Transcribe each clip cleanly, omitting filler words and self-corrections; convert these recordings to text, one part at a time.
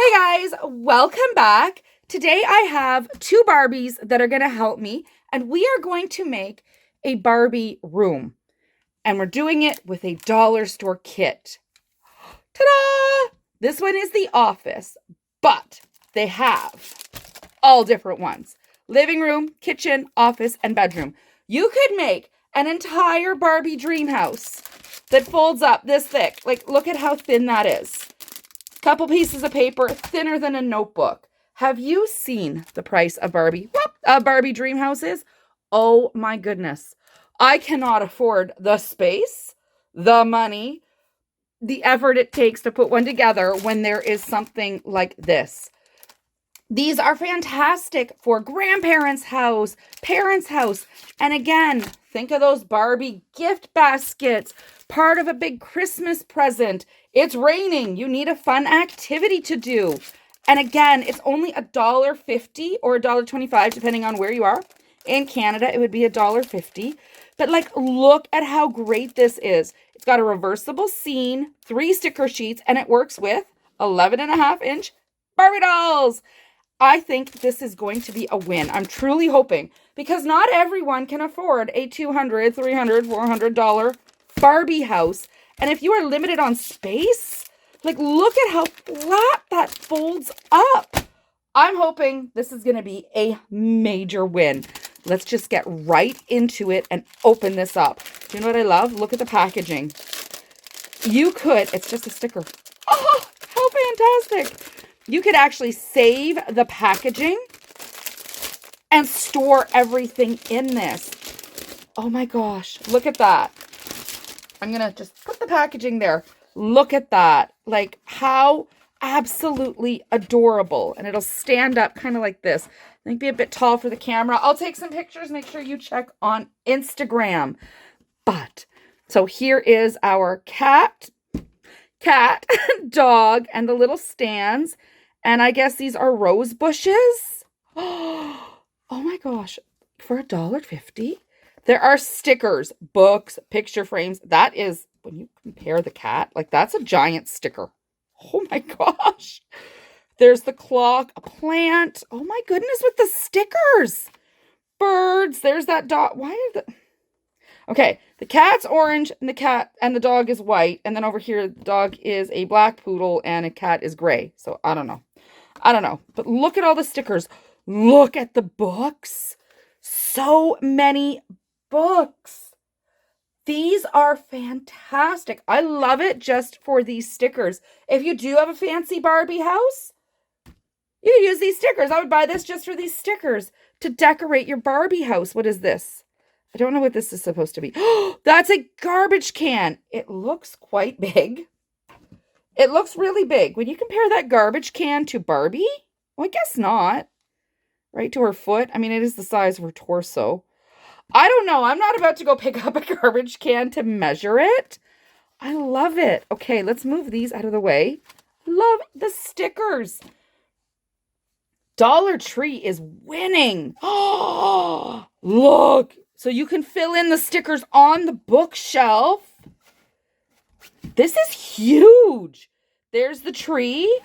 Hey guys, welcome back. Today I have two Barbies that are going to help me, and we are going to make a Barbie room. And we're doing it with a dollar store kit. Ta-da! This one is the office, but they have all different ones. Living room, kitchen, office, and bedroom. You could make an entire Barbie dream house that folds up this thick. Like, look at how thin that is. Couple pieces of paper, thinner than a notebook. Have you seen the price of Barbie? Barbie dream houses? Oh my goodness. I cannot afford the space, the money, the effort it takes to put one together when there is something like this. These are fantastic for grandparents' house, parents' house. And again, think of those Barbie gift baskets, part of a big Christmas present. It's raining. You need a fun activity to do. And again, it's only $1.50 or $1.25, depending on where you are. In Canada, it would be $1.50. But like, look at how great this is. It's got a reversible scene, 3 sticker sheets, and it works with 11.5-inch Barbie dolls. I think this is going to be a win. I'm truly hoping, because not everyone can afford a $200, $300, $400 Barbie house. And if you are limited on space, like, look at how flat that folds up. I'm hoping this is going to be a major win. Let's just get right into it and open this up. Do you know what I love? Look at the packaging. You could, it's just a sticker. Oh, how fantastic. You could actually save the packaging and store everything in this. Oh my gosh, look at that. I'm going to just put the packaging there. Look at that. Like, how absolutely adorable. And it'll stand up kind of like this. I think be a bit tall for the camera. I'll take some pictures. Make sure you check on Instagram. But, so here is our cat, dog, and the little stands. And I guess these are rose bushes. Oh my gosh. For $1.50. There are stickers, books, picture frames. That is, when you compare the cat, like, that's a giant sticker. Oh my gosh. There's the clock, a plant. Oh my goodness, with the stickers. Birds. There's that dog. Why are the... Okay, the cat's orange and the dog is white. And then over here, the dog is a black poodle and a cat is gray. So I don't know. But look at all the stickers. Look at the books. So many books. These are fantastic. I love it just for these stickers. If you do have a fancy Barbie house, you can use these stickers. I would buy this just for these stickers to decorate your Barbie house. What is this? I don't know what this is supposed to be. Oh, that's a garbage can. It looks quite big. It looks really big. When you compare that garbage can to Barbie, well, I guess not. Right to her foot. I mean, it is the size of her torso. I don't know. I'm not about to go pick up a garbage can to measure it. I love it. Okay, let's move these out of the way. Love the stickers. Dollar Tree is winning. Oh, look. So you can fill in the stickers on the bookshelf. This is huge. There's the tree,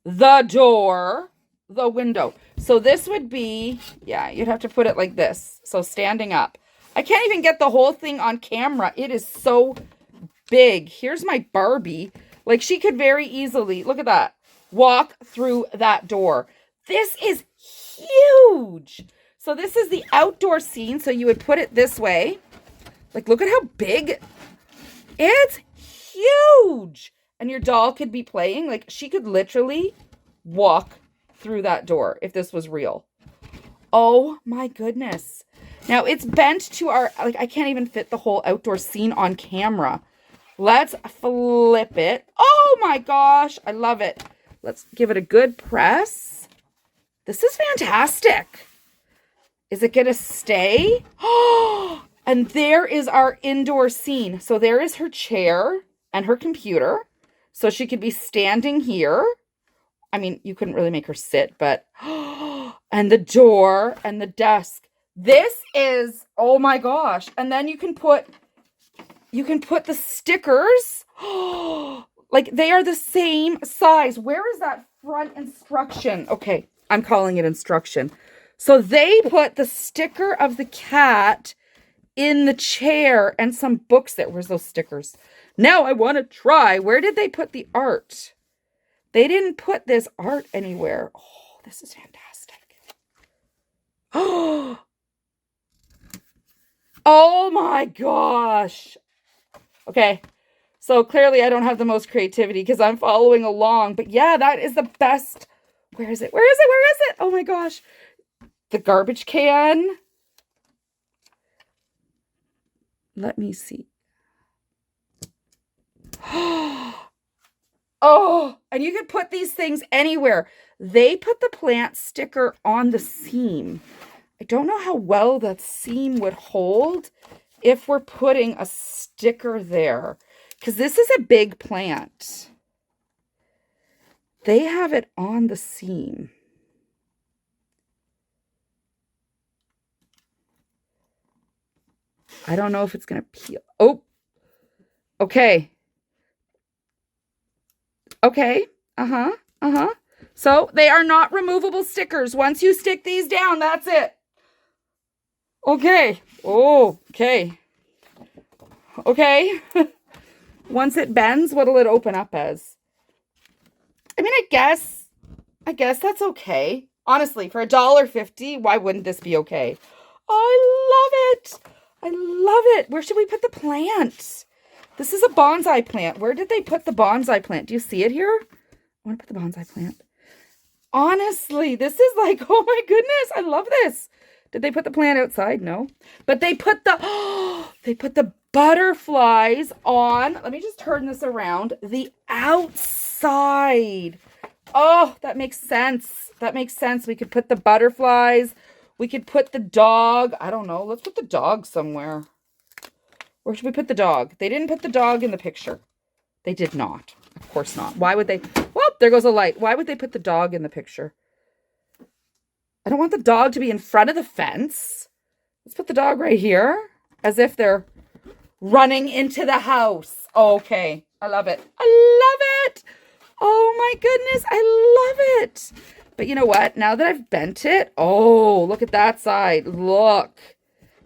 the door, the window. So this would be, yeah, you'd have to put it like this. So standing up. I can't even get the whole thing on camera. It is so big. Here's my Barbie. Like, she could very easily, look at that, walk through that door. This is huge. So this is the outdoor scene. So you would put it this way. Like, look at how big. It's huge. And your doll could be playing. Like, she could literally walk through that door if this was real. Oh my goodness. Now it's bent to our, like, I can't even fit the whole outdoor scene on camera. Let's flip it. Oh my gosh. I love it. Let's give it a good press. This is fantastic. Is it going to stay? Oh, and there is our indoor scene. So there is her chair and her computer. So she could be standing here. I mean, you couldn't really make her sit, but, and the door and the desk. This is, oh my gosh. And then you can put the stickers. Like, they are the same size. Where is that front instruction. Okay, I'm calling it instruction. So they put the sticker of the cat in the chair and some books there. Where's those stickers? Now I want to try. Where did they put the art? They didn't put this art anywhere. Oh, this is fantastic. Oh my gosh. Okay. So clearly I don't have the most creativity because I'm following along. But yeah, that is the best. Where is it? Where is it? Where is it? Oh my gosh. The garbage can. Let me see. Oh, and you could put these things anywhere. They put the plant sticker on the seam. I don't know how well that seam would hold if we're putting a sticker there, because this is a big plant. They have it on the seam. I don't know if it's going to peel. Oh, okay. Okay. So they are not removable stickers. Once you stick these down, that's it. Okay. Oh, okay. Okay. Once it bends, what'll it open up as? I mean, I guess that's okay. Honestly, for $1.50, why wouldn't this be okay? I love it. I love it. Where should we put the plant? This is a bonsai plant. Where did they put the bonsai plant? Do you see it here? I want to put the bonsai plant. Honestly, this is like, oh my goodness, I love this. Did they put the plant outside? No. But they put the butterflies on. Let me just turn this around. The outside. Oh, that makes sense. That makes sense. We could put the butterflies. We could put the dog. I don't know. Let's put the dog somewhere. Where should we put the dog? They didn't put the dog in the picture. They did not. Of course not. Why would they? Well, there goes a light. Why would they put the dog in the picture? I don't want the dog to be in front of the fence. Let's put the dog right here, as if they're running into the house. Okay. I love it. I love it. Oh my goodness. I love it. But you know what? Now that I've bent it, oh, look at that side. Look.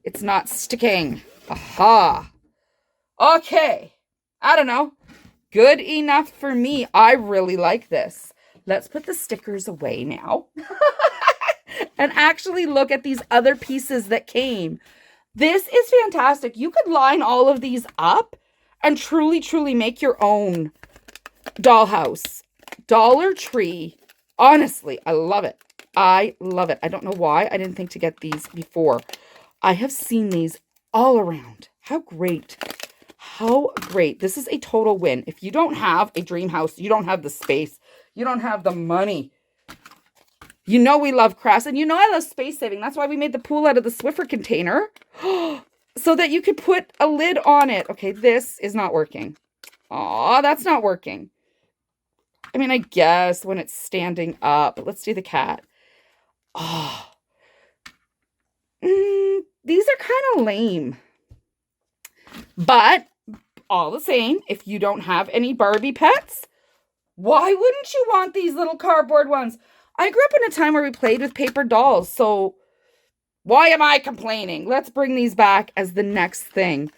It's not sticking. Aha. Okay. I don't know. Good enough for me. I really like this. Let's put the stickers away now. And actually look at these other pieces that came. This is fantastic. You could line all of these up and truly, truly make your own dollhouse. Dollar Tree. Honestly, I love it. I love it. I don't know why I didn't think to get these before. I have seen these all around. How great. How great. This is a total win. If you don't have a dream house, you don't have the space, you don't have the money. You know we love crafts, and you know I love space saving. That's why we made the pool out of the Swiffer container, so that you could put a lid on it. Okay, this is not working. Aw, that's not working. I mean, I guess when it's standing up. Let's do the cat. Oh. These are kind of lame. But all the same, if you don't have any Barbie pets, why wouldn't you want these little cardboard ones? I grew up in a time where we played with paper dolls, so why am I complaining? Let's bring these back as the next thing.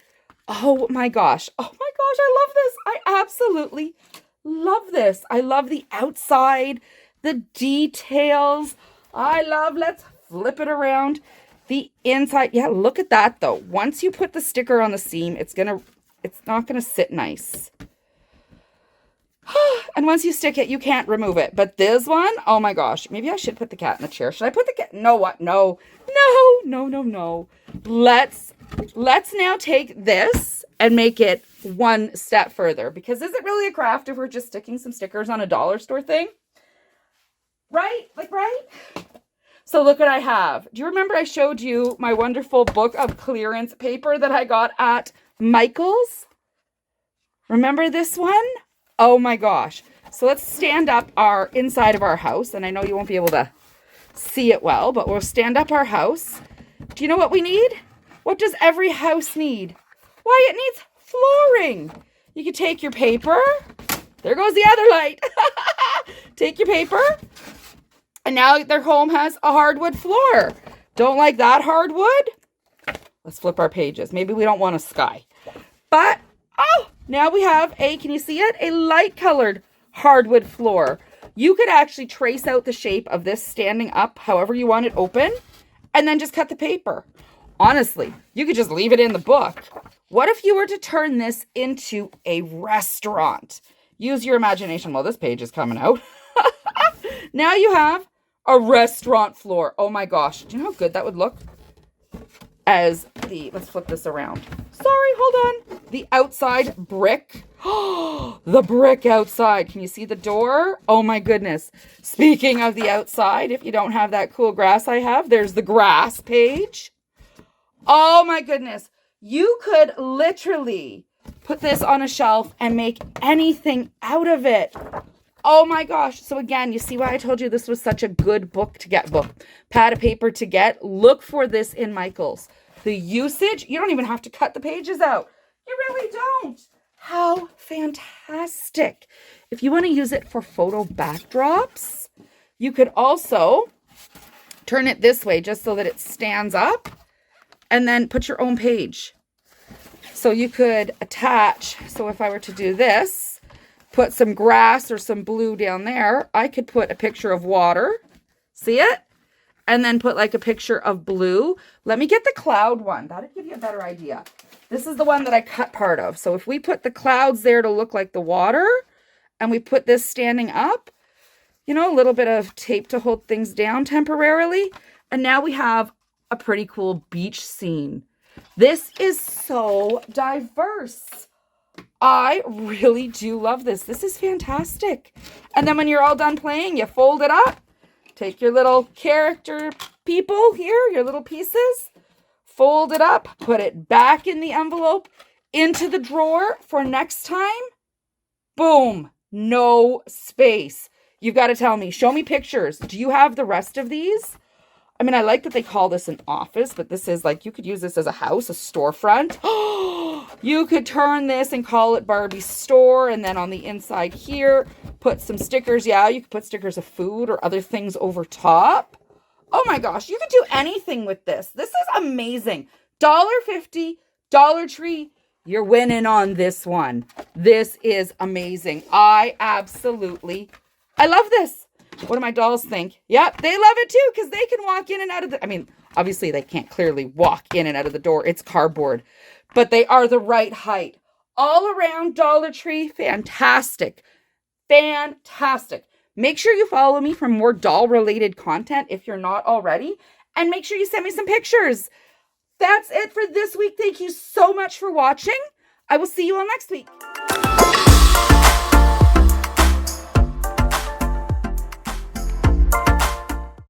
Oh my gosh. Oh my gosh, I love this. I absolutely love this. I love the outside, the details. Let's flip it around. The inside. Yeah, look at that though. Once you put the sticker on the seam, it's not gonna sit nice. And once you stick it, you can't remove it. But this one, oh my gosh. Maybe I should put the cat in the chair. Should I put the cat? No, what? No. Let's now take this and make it one step further. Because is it really a craft if we're just sticking some stickers on a dollar store thing? Right? Right? So look what I have. Do you remember I showed you my wonderful book of clearance paper that I got at Michael's? Remember this one? Oh my gosh. So let's stand up our inside of our house. And I know you won't be able to see it well, but we'll stand up our house. Do you know what we need? What does every house need? Why, it needs flooring. You can take your paper. There goes the other light. Take your paper. And now their home has a hardwood floor. Don't like that hardwood? Let's flip our pages. Maybe we don't want a sky. But, oh, now we have can you see it? A light colored hardwood floor. You could actually trace out the shape of this standing up however you want it open and then just cut the paper. Honestly, you could just leave it in the book. What if you were to turn this into a restaurant? Use your imagination. Well, this page is coming out. Now you have a restaurant floor. Oh my gosh. Do you know how good that would look? Let's flip this around. Sorry, hold on. The outside brick. The brick outside. Can you see the door? Oh my goodness. Speaking of the outside, if you don't have that cool grass I have, there's the grass page. Oh my goodness. You could literally put this on a shelf and make anything out of it. Oh my gosh. So again, you see why I told you this was such a good pad of paper to get? Look for this in Michael's. The usage, you don't even have to cut the pages out. You really don't. How fantastic. If you want to use it for photo backdrops, you could also turn it this way just so that it stands up and then put your own page. So you could attach, so if I were to do this, put some grass or some blue down there, I could put a picture of water. See it? And then put like a picture of blue. Let me get the cloud one. That'll give you a better idea. This is the one that I cut part of. So if we put the clouds there to look like the water, and we put this standing up, you know, a little bit of tape to hold things down temporarily. And now we have a pretty cool beach scene. This is so diverse. I really do love this. This is fantastic. And then when you're all done playing, you fold it up. Take your little character people here, your little pieces, fold it up, put it back in the envelope, into the drawer for next time. Boom, no space. You've got to tell me, show me pictures. Do you have the rest of these? I mean, I like that they call this an office, but this is like, you could use this as a house, a storefront. You could turn this and call it Barbie store. And then on the inside here, put some stickers. Yeah, you could put stickers of food or other things over top. Oh my gosh, you could do anything with this. This is amazing. $1.50, Dollar Tree. You're winning on this one. This is amazing. I love this. What do my dolls think? Yep, they love it too because they can walk in and out of the... I mean, obviously they can't clearly walk in and out of the door. It's cardboard. But they are the right height. All around Dollar Tree. Fantastic. Fantastic. Make sure you follow me for more doll-related content if you're not already. And make sure you send me some pictures. That's it for this week. Thank you so much for watching. I will see you all next week.